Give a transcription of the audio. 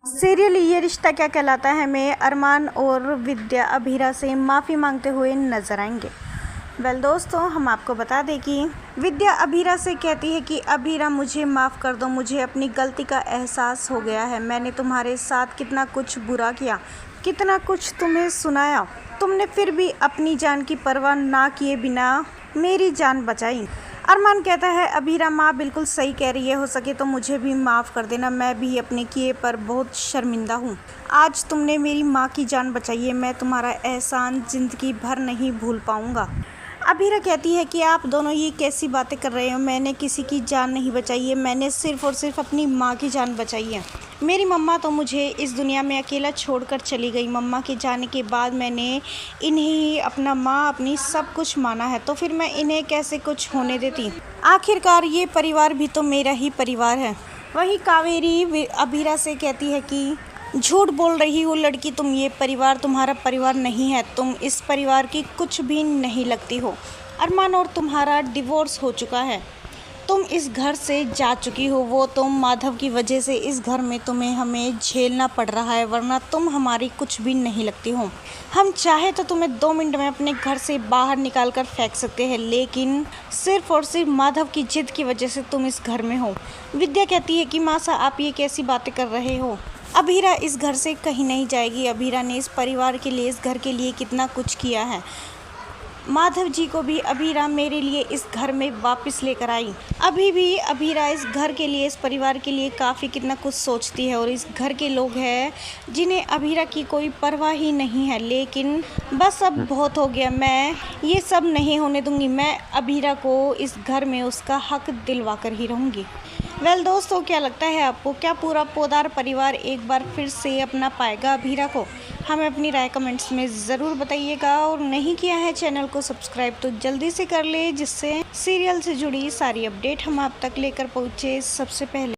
Serial ये रिश्ता क्या कहलाता है में अरमान और विद्या अभीरा से माफ़ी मांगते हुए नजर आएंगे। दोस्तों, हम आपको बता दें कि विद्या अभीरा से कहती है कि अभीरा मुझे माफ़ कर दो, मुझे अपनी गलती का एहसास हो गया है। मैंने तुम्हारे साथ कितना कुछ बुरा किया, कितना कुछ तुम्हें सुनाया, तुमने फिर भी अपनी जान की परवाह ना किए बिना मेरी जान बचाई। अरमान कहता है अभीरा माँ बिल्कुल सही कह रही है, हो सके तो मुझे भी माफ़ कर देना, मैं भी अपने किए पर बहुत शर्मिंदा हूँ। आज तुमने मेरी माँ की जान बचाई है, मैं तुम्हारा एहसान ज़िंदगी भर नहीं भूल पाऊँगा। अभीरा कहती है कि आप दोनों ये कैसी बातें कर रहे हो, मैंने किसी की जान नहीं बचाई है, मैंने सिर्फ़ और सिर्फ अपनी माँ की जान बचाई है। मेरी मम्मा तो मुझे इस दुनिया में अकेला छोड़कर चली गई। मम्मा के जाने के बाद मैंने इन्हें ही अपना माँ, अपनी सब कुछ माना है, तो फिर मैं इन्हें कैसे कुछ होने देती। आखिरकार ये परिवार भी तो मेरा ही परिवार है। वहीं कावेरी अभीरा से कहती है कि झूठ बोल रही हो लड़की, तुम ये परिवार तुम्हारा परिवार नहीं है, तुम इस परिवार की कुछ भी नहीं लगती हो। अरमान और तुम्हारा डिवोर्स हो चुका है, तुम इस घर से जा चुकी हो, वो तुम माधव की वजह से इस घर में तुम्हें हमें झेलना पड़ रहा है, वरना तुम हमारी कुछ भी नहीं लगती हो। हम चाहे तो तुम्हें 2 मिनट में अपने घर से बाहर निकाल कर फेंक सकते हैं, लेकिन सिर्फ और सिर्फ माधव की जिद की वजह से तुम इस घर में हो। विद्या कहती है कि मासा आप ये कैसी बातें कर रहे हो, अभीरा इस घर से कहीं नहीं जाएगी। अभीरा ने इस परिवार के लिए, इस घर के लिए कितना कुछ किया है। माधव जी को भी अभीरा मेरे लिए इस घर में वापस लेकर आई। अभी भी अभीरा इस घर के लिए, इस परिवार के लिए काफ़ी कितना कुछ सोचती है, और इस घर के लोग हैं जिन्हें अभीरा की कोई परवाह ही नहीं है। लेकिन बस अब बहुत हो गया, मैं ये सब नहीं होने दूंगी। मैं अभीरा को इस घर में उसका हक दिलवा कर ही रहूँगी। दोस्तों, क्या लगता है आपको, क्या पूरा पोद्दार परिवार एक बार फिर से अपना पाएगा अभीरा को? हमें अपनी राय कमेंट्स में ज़रूर बताइएगा, और नहीं किया है चैनल को सब्सक्राइब तो जल्दी से कर ले, जिससे सीरियल से जुड़ी सारी अपडेट हम आप तक लेकर पहुँचे सबसे पहले।